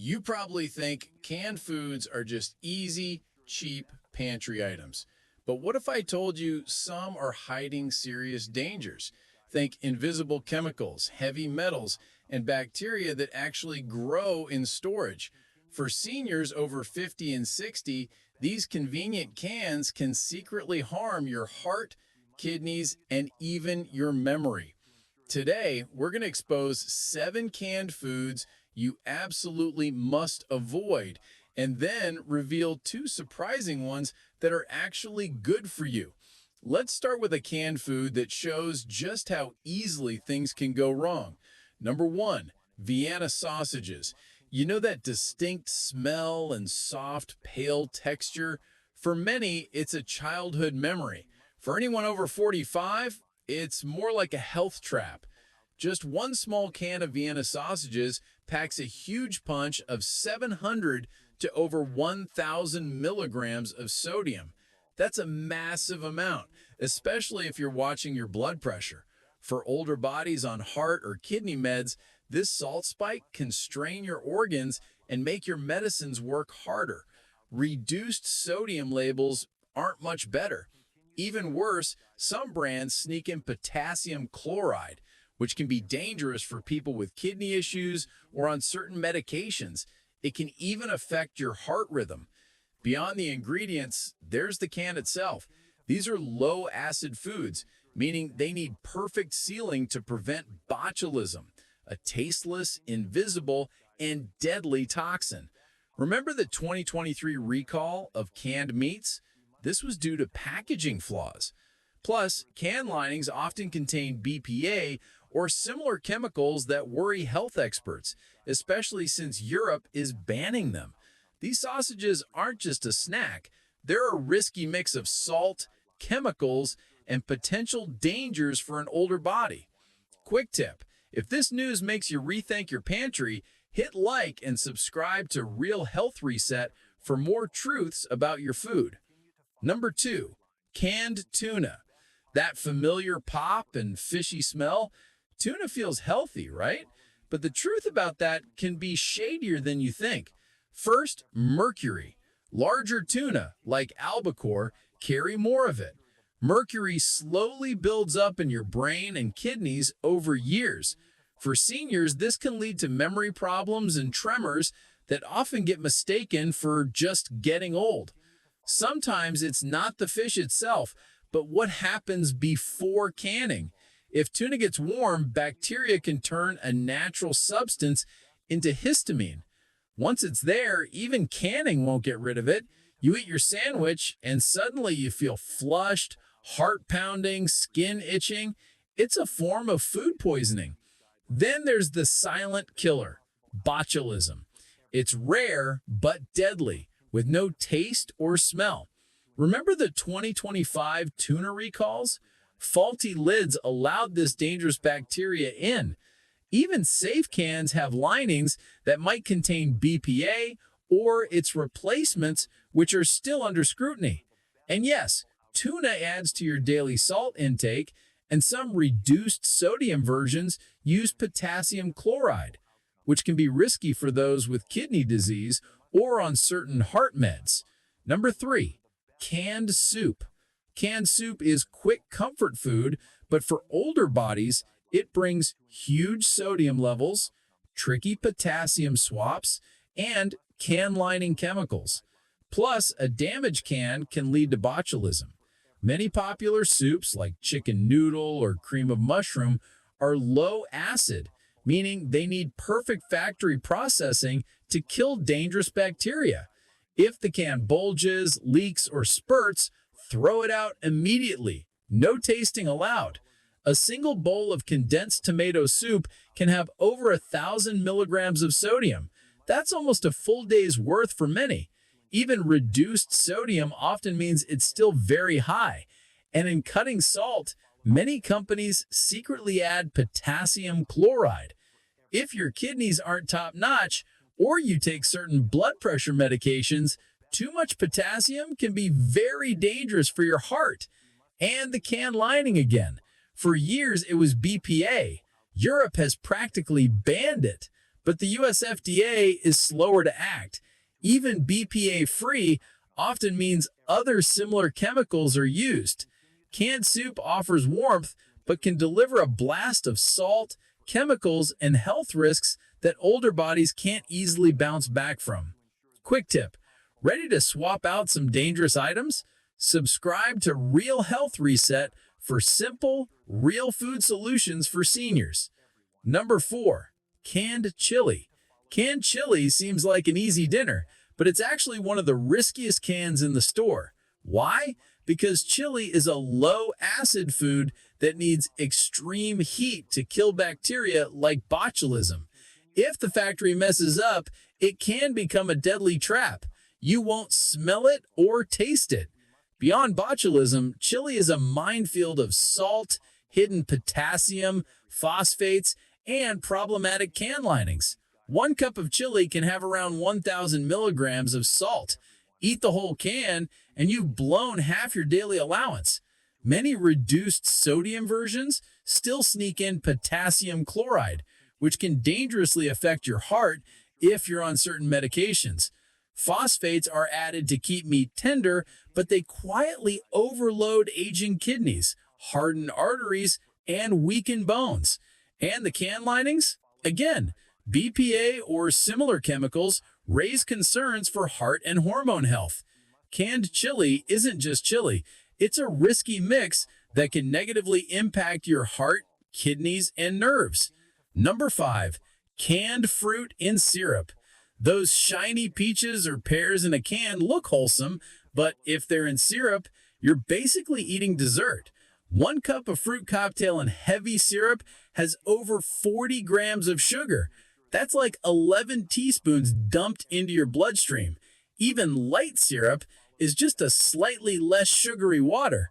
You probably think canned foods are just easy, cheap pantry items. But what if I told you some are hiding serious dangers? Think invisible chemicals, heavy metals, and bacteria that actually grow in storage. For seniors over 50 and 60, these convenient cans can secretly harm your heart, kidneys, and even your memory. Today, we're going to expose 7 canned foods you absolutely must avoid, and then reveal 2 surprising ones that are actually good for you. Let's start with a canned food that shows just how easily things can go wrong. Number 1, Vienna sausages. You know that distinct smell and soft, pale texture? For many, it's a childhood memory. For anyone over 45, it's more like a health trap. Just one small can of Vienna sausages packs a huge punch of 700 to over 1,000 milligrams of sodium. That's a massive amount, especially if you're watching your blood pressure. For older bodies on heart or kidney meds, this salt spike can strain your organs and make your medicines work harder. Reduced sodium labels aren't much better. Even worse, some brands sneak in potassium chloride, which can be dangerous for people with kidney issues or on certain medications. It can even affect your heart rhythm. Beyond the ingredients, there's the can itself. These are low-acid foods, meaning they need perfect sealing to prevent botulism, a tasteless, invisible, and deadly toxin. Remember the 2023 recall of canned meats? This was due to packaging flaws. Plus, can linings often contain BPA or similar chemicals that worry health experts, especially since Europe is banning them. These sausages aren't just a snack. They're a risky mix of salt, chemicals, and potential dangers for an older body. Quick tip: if this news makes you rethink your pantry, hit like and subscribe to Real Health Reset for more truths about your food. Number 2, canned tuna. That familiar pop and fishy smell? Tuna feels healthy, right? But the truth about that can be shadier than you think. First, mercury. Larger tuna, like albacore, carry more of it. Mercury slowly builds up in your brain and kidneys over years. For seniors, this can lead to memory problems and tremors that often get mistaken for just getting old. Sometimes it's not the fish itself, but what happens before canning. If tuna gets warm, bacteria can turn a natural substance into histamine. Once it's there, even canning won't get rid of it. You eat your sandwich, and suddenly you feel flushed, heart pounding, skin itching. It's a form of food poisoning. Then there's the silent killer, botulism. It's rare but deadly, with no taste or smell. Remember the 2025 tuna recalls? Faulty lids allowed this dangerous bacteria in. Even safe cans have linings that might contain BPA or its replacements, which are still under scrutiny. And yes, tuna adds to your daily salt intake, and some reduced sodium versions use potassium chloride, which can be risky for those with kidney disease or on certain heart meds. Number 3, canned soup. Canned soup is quick comfort food, but for older bodies, it brings huge sodium levels, tricky potassium swaps, and can lining chemicals. Plus, a damaged can lead to botulism. Many popular soups like chicken noodle or cream of mushroom are low acid, meaning they need perfect factory processing to kill dangerous bacteria. If the can bulges, leaks, or spurts, throw it out immediately. No tasting allowed. A single bowl of condensed tomato soup can have over 1,000 milligrams of sodium. That's almost a full day's worth for many. Even reduced sodium often means it's still very high. And in cutting salt, many companies secretly add potassium chloride. If your kidneys aren't top-notch, or you take certain blood pressure medications, too much potassium can be very dangerous for your heart. And the can lining again. For years, it was BPA. Europe has practically banned it. but the US FDA is slower to act. Even BPA-free often means other similar chemicals are used. Canned soup offers warmth, but can deliver a blast of salt, chemicals, and health risks that older bodies can't easily bounce back from. Quick tip: ready to swap out some dangerous items? Subscribe to Real Health Reset for simple, real food solutions for seniors. Number 4. Canned chili. Canned chili seems like an easy dinner, but it's actually one of the riskiest cans in the store. Why? Because chili is a low-acid food that needs extreme heat to kill bacteria like botulism. If the factory messes up, it can become a deadly trap. You won't smell it or taste it. Beyond botulism, chili is a minefield of salt, hidden potassium, phosphates, and problematic can linings. 1 cup of chili can have around 1,000 milligrams of salt. Eat the whole can, and you've blown half your daily allowance. Many reduced sodium versions still sneak in potassium chloride, which can dangerously affect your heart if you're on certain medications. Phosphates are added to keep meat tender, but they quietly overload aging kidneys, harden arteries, and weaken bones. And the can linings? Again, BPA or similar chemicals raise concerns for heart and hormone health. Canned chili isn't just chili, it's a risky mix that can negatively impact your heart, kidneys, and nerves. Number 5. Canned fruit in syrup. Those shiny peaches or pears in a can look wholesome, but if they're in syrup, you're basically eating dessert. 1 cup of fruit cocktail in heavy syrup has over 40 grams of sugar. That's like 11 teaspoons dumped into your bloodstream. Even light syrup is just a slightly less sugary water.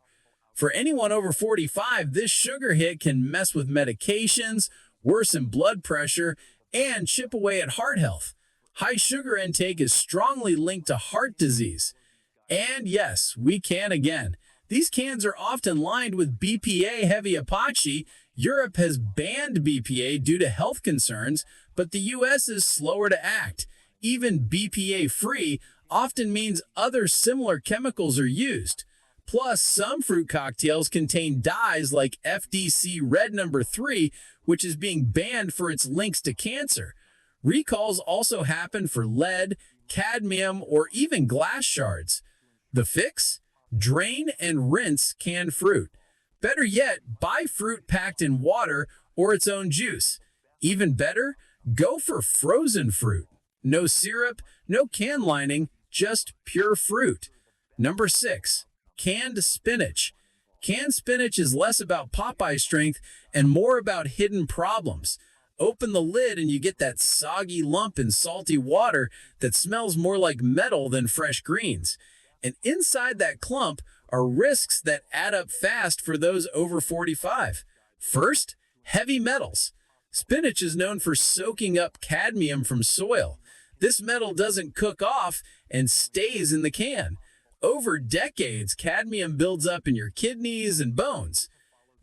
For anyone over 45, this sugar hit can mess with medications, worsen blood pressure, and chip away at heart health. High sugar intake is strongly linked to heart disease. And yes, we can again. These cans are often lined with BPA-heavy epoxy. Europe has banned BPA due to health concerns, but the US is slower to act. Even BPA-free often means other similar chemicals are used. Plus, some fruit cocktails contain dyes like FDC Red No. 3, which is being banned for its links to cancer. Recalls also happen for lead, cadmium, or even glass shards. The fix? Drain and rinse canned fruit. Better yet, buy fruit packed in water or its own juice. Even better, go for frozen fruit. No syrup, no can lining, just pure fruit. Number 6. Canned spinach. Canned spinach is less about Popeye strength and more about hidden problems. Open the lid and you get that soggy lump in salty water that smells more like metal than fresh greens. And inside that clump are risks that add up fast for those over 45. First, heavy metals. Spinach is known for soaking up cadmium from soil. This metal doesn't cook off and stays in the can. Over decades, cadmium builds up in your kidneys and bones.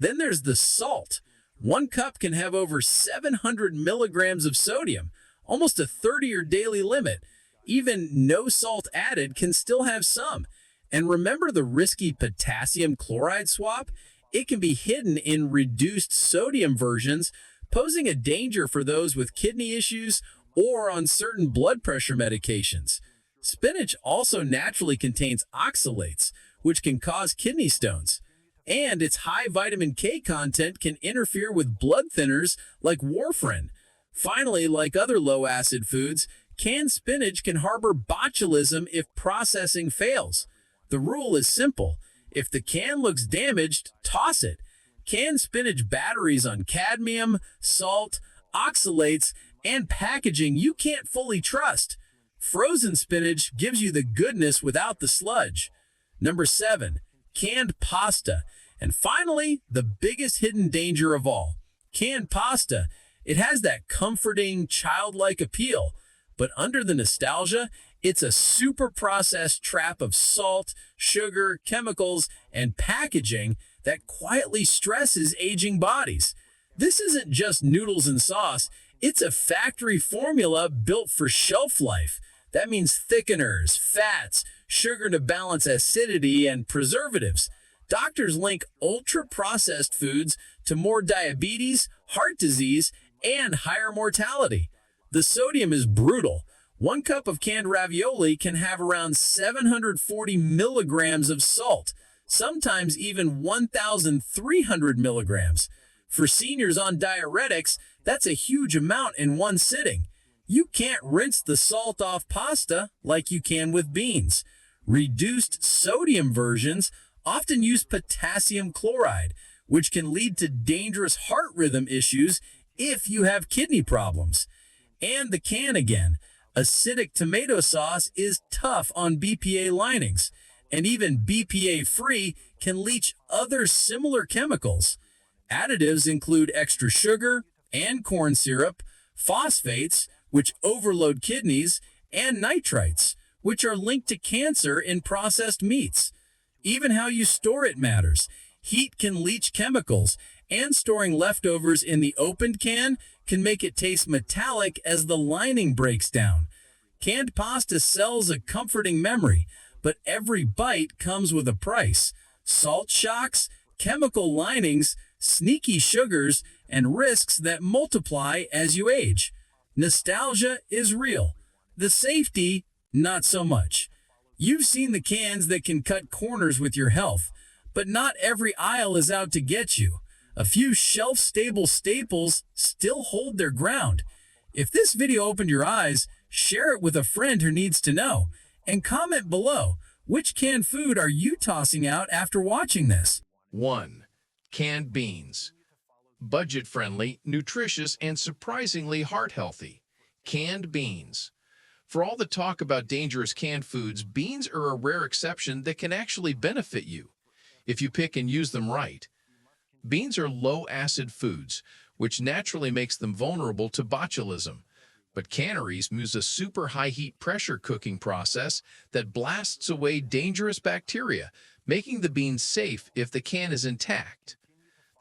Then there's the salt. 1 cup can have over 700 milligrams of sodium, almost a third of your daily limit. Even no salt added can still have some. And remember the risky potassium chloride swap? It can be hidden in reduced sodium versions, posing a danger for those with kidney issues or on certain blood pressure medications. Spinach also naturally contains oxalates, which can cause kidney stones. And its high vitamin K content can interfere with blood thinners like warfarin. Finally, like other low-acid foods, canned spinach can harbor botulism if processing fails. The rule is simple. If the can looks damaged, toss it. Canned spinach batteries on cadmium, salt, oxalates, and packaging you can't fully trust. Frozen spinach gives you the goodness without the sludge. Number 7. Canned pasta. And finally, the biggest hidden danger of all. Canned pasta. It has that comforting, childlike appeal. But under the nostalgia, it's a super processed trap of salt, sugar, chemicals, and packaging that quietly stresses aging bodies. This isn't just noodles and sauce, It's a factory formula built for shelf life. That means thickeners, fats, sugar to balance acidity, and preservatives. Doctors link ultra-processed foods to more diabetes, heart disease, and higher mortality. The sodium is brutal. One cup of canned ravioli can have around 740 milligrams of salt, sometimes even 1,300 milligrams. For seniors on diuretics, that's a huge amount in one sitting. You can't rinse the salt off pasta like you can with beans. Reduced sodium versions often use potassium chloride, which can lead to dangerous heart rhythm issues if you have kidney problems. And the can again. Acidic tomato sauce is tough on BPA linings, and even BPA-free can leach other similar chemicals. Additives include extra sugar and corn syrup, phosphates, which overload kidneys, and nitrites, which are linked to cancer in processed meats. Even how you store it matters. Heat can leach chemicals, and storing leftovers in the opened can can make it taste metallic as the lining breaks down. Canned pasta sells a comforting memory, but every bite comes with a price. Salt shocks, chemical linings, sneaky sugars, and risks that multiply as you age. Nostalgia is real. The safety, not so much. You've seen the cans that can cut corners with your health, but not every aisle is out to get you. A few shelf-stable staples still hold their ground. If this video opened your eyes, share it with a friend who needs to know. And comment below, which canned food are you tossing out after watching this? 1. Canned beans. Budget-friendly, nutritious, and surprisingly heart-healthy. Canned beans. For all the talk about dangerous canned foods, beans are a rare exception that can actually benefit you if you pick and use them right. Beans are low-acid foods, which naturally makes them vulnerable to botulism. But canneries use a super high-heat pressure cooking process that blasts away dangerous bacteria, making the beans safe if the can is intact.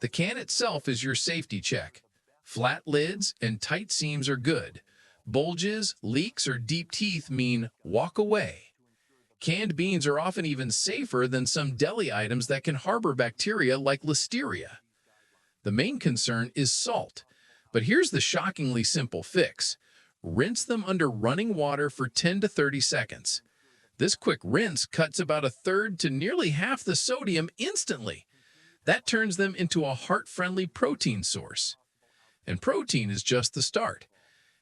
The can itself is your safety check. Flat lids and tight seams are good. Bulges, leaks, or deep teeth mean walk away. Canned beans are often even safer than some deli items that can harbor bacteria like listeria. The main concern is salt, but here's the shockingly simple fix. Rinse them under running water for 10 to 30 seconds. This quick rinse cuts about a third to nearly half the sodium instantly. That turns them into a heart-friendly protein source. And protein is just the start.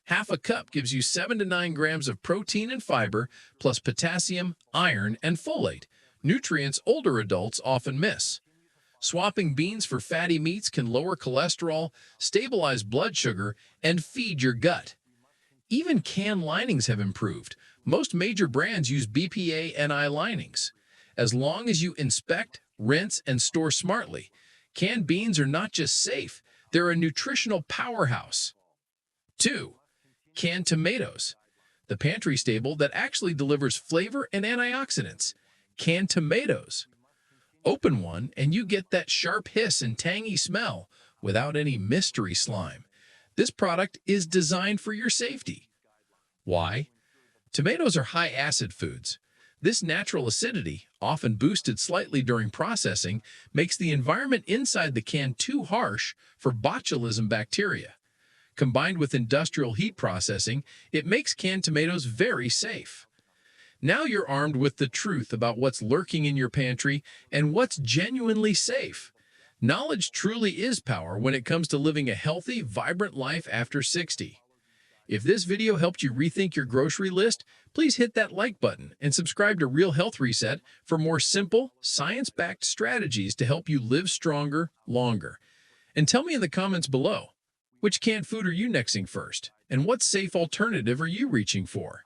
Half a cup gives you 7 to 9 grams of protein and fiber, plus potassium, iron, and folate, nutrients older adults often miss. Swapping beans for fatty meats can lower cholesterol, stabilize blood sugar, and feed your gut. Even can linings have improved. Most major brands use BPA-NI linings. As long as you inspect, rinse, and store smartly, canned beans are not just safe, they're a nutritional powerhouse. 2. Canned tomatoes. The pantry staple that actually delivers flavor and antioxidants. Canned tomatoes. Open one and you get that sharp hiss and tangy smell without any mystery slime. This product is designed for your safety. Why? Tomatoes are high-acid foods. This natural acidity, often boosted slightly during processing, makes the environment inside the can too harsh for botulism bacteria. Combined with industrial heat processing, it makes canned tomatoes very safe. Now you're armed with the truth about what's lurking in your pantry and what's genuinely safe. Knowledge truly is power when it comes to living a healthy, vibrant life after 60. If this video helped you rethink your grocery list, please hit that like button and subscribe to Real Health Reset for more simple, science-backed strategies to help you live stronger, longer. And tell me in the comments below, which canned food are you nexting first? And what safe alternative are you reaching for?